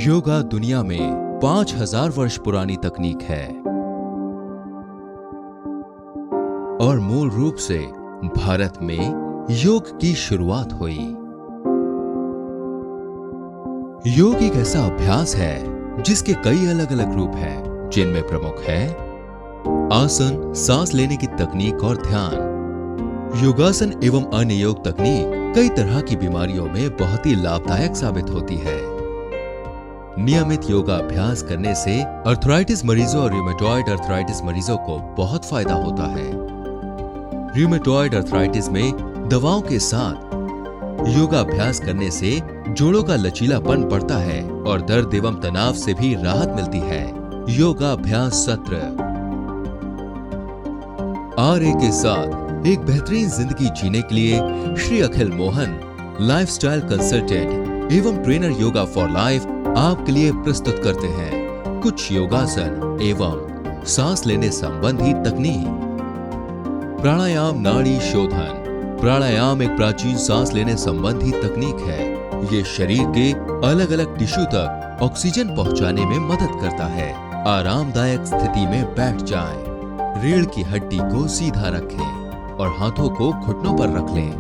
योगा दुनिया में 5000 वर्ष पुरानी तकनीक है और मूल रूप से भारत में योग की शुरुआत हुई। योग एक ऐसा अभ्यास है जिसके कई अलग अलग रूप हैं, जिनमें प्रमुख है आसन, सांस लेने की तकनीक और ध्यान। योगासन एवं अन्य योग तकनीक कई तरह की बीमारियों में बहुत ही लाभदायक साबित होती है। नियमित योगा अभ्यास करने से अर्थराइटिस मरीजों और रूमेटॉइड अर्थराइटिस मरीजों को बहुत फायदा होता है। रूमेटॉइड अर्थराइटिस में दवाओं के साथ योगा अभ्यास करने से जोड़ों का लचीलापन बढ़ता है और दर्द एवं तनाव से भी राहत मिलती है। योगा अभ्यास सत्र RA के साथ एक बेहतरीन जिंदगी जीने के लिए श्री अखिल मोहन लाइफस्टाइल कंसल्टेंट एवं ट्रेनर योगा फॉर लाइफ आपके लिए प्रस्तुत करते हैं कुछ योगासन एवं सांस लेने संबंधी तकनीक। प्राणायाम नाड़ी शोधन। प्राणायाम एक प्राचीन सांस लेने संबंधी तकनीक है। ये शरीर के अलग अलग टिश्यू तक ऑक्सीजन पहुंचाने में मदद करता है। आरामदायक स्थिति में बैठ जाएं। रीढ़ की हड्डी को सीधा रखें और हाथों को घुटनों पर रख लें।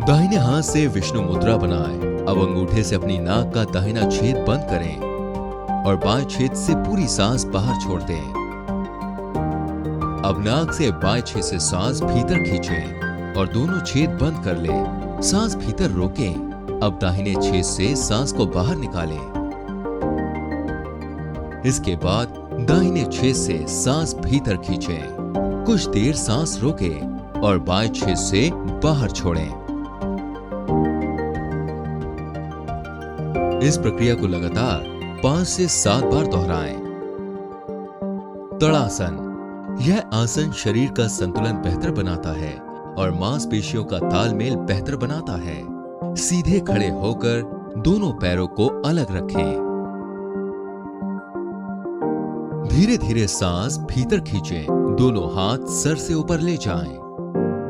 दाहिने हाथ से विष्णु मुद्रा बनाएं। अब अंगूठे से अपनी नाक का दाहिना छेद बंद करें और बाएं छेद से पूरी सांस बाहर छोड़ दें। अब नाक से बाएं छेद से सांस भीतर खींचें और दोनों छेद बंद कर लें। सांस भीतर रोकें। अब दाहिने छेद से सांस को बाहर निकालें। इसके बाद दाहिने छेद से सांस भीतर खींचें। कुछ देर सांस रोकें और बाएं छेद से बाहर छोड़ें। इस प्रक्रिया को लगातार 5 से 7 बार दोहराएं। तड़ासन। यह आसन शरीर का संतुलन बेहतर बनाता है और मांसपेशियों का तालमेल बेहतर बनाता है। सीधे खड़े होकर दोनों पैरों को अलग रखें। धीरे धीरे सांस भीतर खींचें। दोनों हाथ सर से ऊपर ले जाएं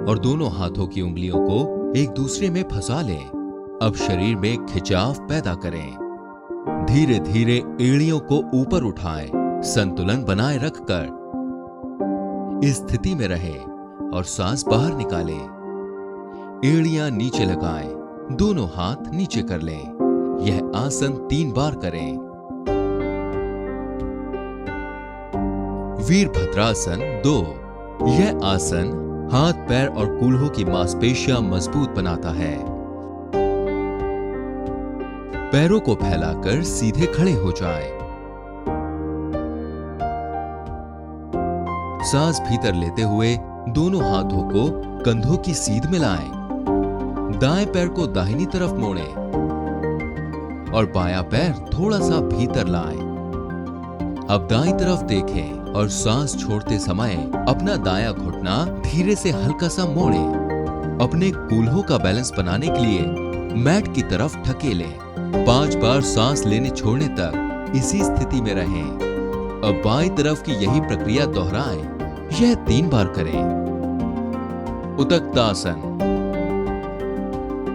और दोनों हाथों की उंगलियों को एक दूसरे में फंसा लें। अब शरीर में खिंचाव पैदा करें। धीरे धीरे एड़ियों को ऊपर उठाएं। संतुलन बनाए रखकर इस स्थिति में रहें और सांस बाहर निकालें। एड़ियां नीचे लगाएं। दोनों हाथ नीचे कर लें। यह आसन 3 बार करें। वीरभद्रासन 2। यह आसन हाथ, पैर और कूल्हों की मांसपेशियां मजबूत बनाता है। पैरों को फैलाकर सीधे खड़े हो जाएं। सांस भीतर लेते हुए दोनों हाथों को कंधों की सीध मिलाएं। दाएं पैर को दाहिनी तरफ मोड़ें और बायां पैर थोड़ा सा भीतर लाएं। अब दाईं तरफ देखें और सांस छोड़ते समय अपना दायां घुटना धीरे से हल्का सा मोड़ें। अपने कूल्हों का बैलेंस बनाने के लिए मैट की तरफ ढकेलें। 5 बार सांस लेने छोड़ने तक इसी स्थिति में रहें। अब बाईं तरफ की यही प्रक्रिया दोहराएं। यह 3 बार करें। उतक्तासन।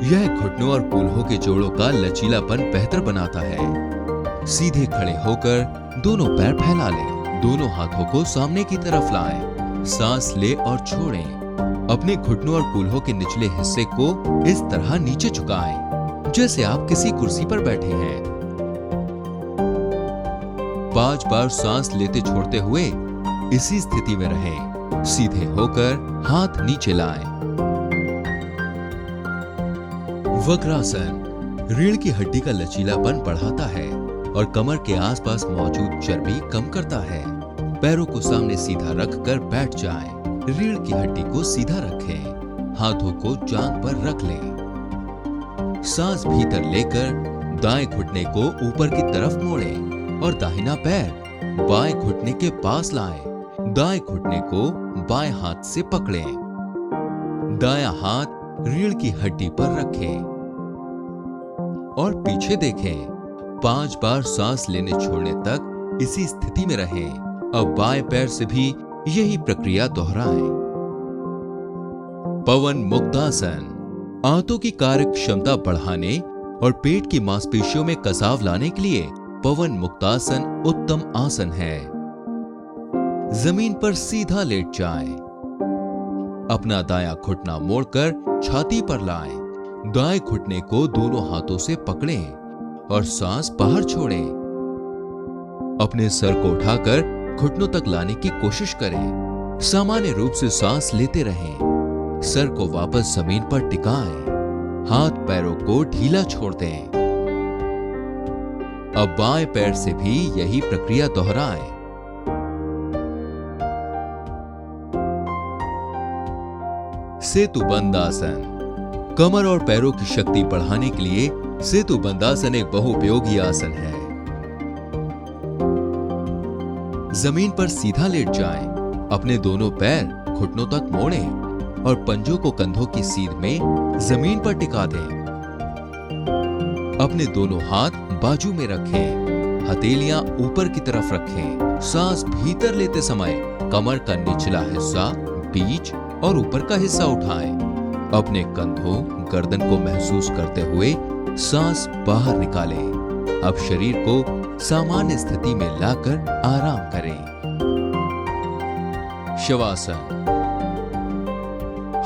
यह घुटनों और कूल्हों के जोड़ों का लचीलापन बेहतर बनाता है। सीधे खड़े होकर दोनों पैर फैला लें। दोनों हाथों को सामने की तरफ लाएं। सांस ले और छोड़ें। अपने घुटनों और कूल्हों के निचले हिस्से को इस तरह नीचे झुकाएं जैसे आप किसी कुर्सी पर बैठे हैं। 5 बार सांस लेते छोड़ते हुए इसी स्थिति में रहें। सीधे होकर हाथ नीचे लाएं। वक्रासन। रीढ़ की हड्डी का लचीलापन बढ़ाता है और कमर के आसपास मौजूद चर्बी कम करता है। पैरों को सामने सीधा रखकर बैठ जाएं। रीढ़ की हड्डी को सीधा रखें। हाथों को जांघ पर रख लें। सांस भीतर लेकर दाएं घुटने को ऊपर की तरफ मोड़ें और दाहिना पैर बाएं घुटने के पास लाएं। दाएं घुटने को बाएं हाथ से पकड़ें। दायां हाथ रीढ़ की हड्डी पर रखें और पीछे देखें। 5 बार सांस लेने छोड़ने तक इसी स्थिति में रहें। अब बाएं पैर से भी यही प्रक्रिया दोहराएं। पवन मुक्तासन। आंतों की कार्य क्षमता बढ़ाने और पेट की मांसपेशियों में कसाव लाने के लिए पवन मुक्तासन उत्तम आसन है। जमीन पर सीधा लेट जाएं। अपना दायां घुटना मोड़कर छाती पर लाएं। दाएं घुटने को दोनों हाथों से पकड़ें और सांस बाहर छोड़ें। अपने सर को उठाकर घुटनों तक लाने की कोशिश करें। सामान्य रूप से सांस लेते रहें। सर को वापस जमीन पर टिकाएं। हाथ पैरों को ढीला छोड़ दें। अब बाएं पैर से भी यही प्रक्रिया दोहराएं। सेतुबंद आसन। कमर और पैरों की शक्ति बढ़ाने के लिए सेतुबंद आसन एक बहुउपयोगी आसन है। जमीन पर सीधा लेट जाएं। अपने दोनों पैर घुटनों तक मोड़ें और पंजों को कंधों की सीध में जमीन पर टिका दें। अपने दोनों हाथ बाजू में रखें। हथेलियां ऊपर की तरफ रखें। सांस भीतर लेते समय कमर का निचला हिस्सा, बीच और ऊपर का हिस्सा उठाएं। अपने कंधों, गर्दन को महसूस करते हुए सांस बाहर निकालें। अब शरीर को सामान्य स्थिति में लाकर आराम करें। शवासन।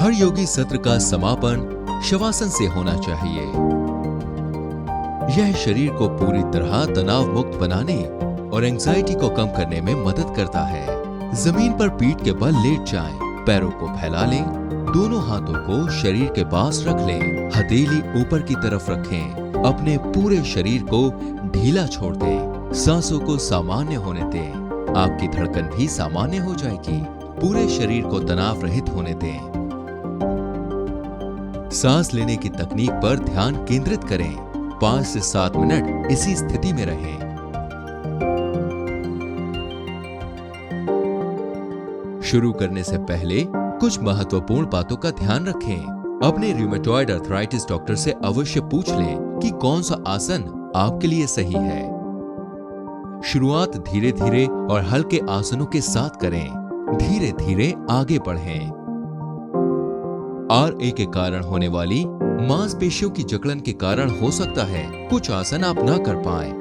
हर योगी सत्र का समापन शवासन से होना चाहिए। यह शरीर को पूरी तरह तनाव मुक्त बनाने और एंजाइटी को कम करने में मदद करता है। जमीन पर पीठ के बल लेट जाएं। पैरों को फैला लें। दोनों हाथों को शरीर के पास रख लें। हथेली ऊपर की तरफ रखें। अपने पूरे शरीर को ढीला छोड़ दें। सांसों को सामान्य होने दें। आपकी धड़कन भी सामान्य हो जाएगी। पूरे शरीर को तनाव रहित होने दें। सांस लेने की तकनीक पर ध्यान केंद्रित करें। 5 से 7 मिनट इसी स्थिति में रहें। शुरू करने से पहले कुछ महत्वपूर्ण बातों का ध्यान रखें। अपने रूमेटॉइड अर्थराइटिस डॉक्टर से अवश्य पूछ लें कि कौन सा आसन आपके लिए सही है। शुरुआत धीरे धीरे और हल्के आसनों के साथ करें। धीरे धीरे आगे बढ़ें। RA के कारण होने वाली मांसपेशियों की जकड़न के कारण हो सकता है कुछ आसन आप ना कर पाएं।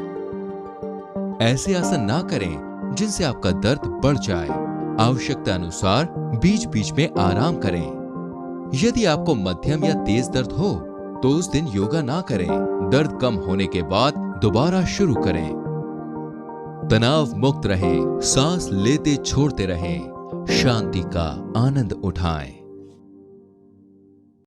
ऐसे आसन ना करें जिनसे आपका दर्द बढ़ जाए। आवश्यकता अनुसार बीच बीच में आराम करें। यदि आपको मध्यम या तेज दर्द हो तो उस दिन योगा ना करें। दर्द कम होने के बाद दोबारा शुरू करें। तनाव मुक्त रहें। सांस लेते छोड़ते रहें। शांति का आनंद उठाएं।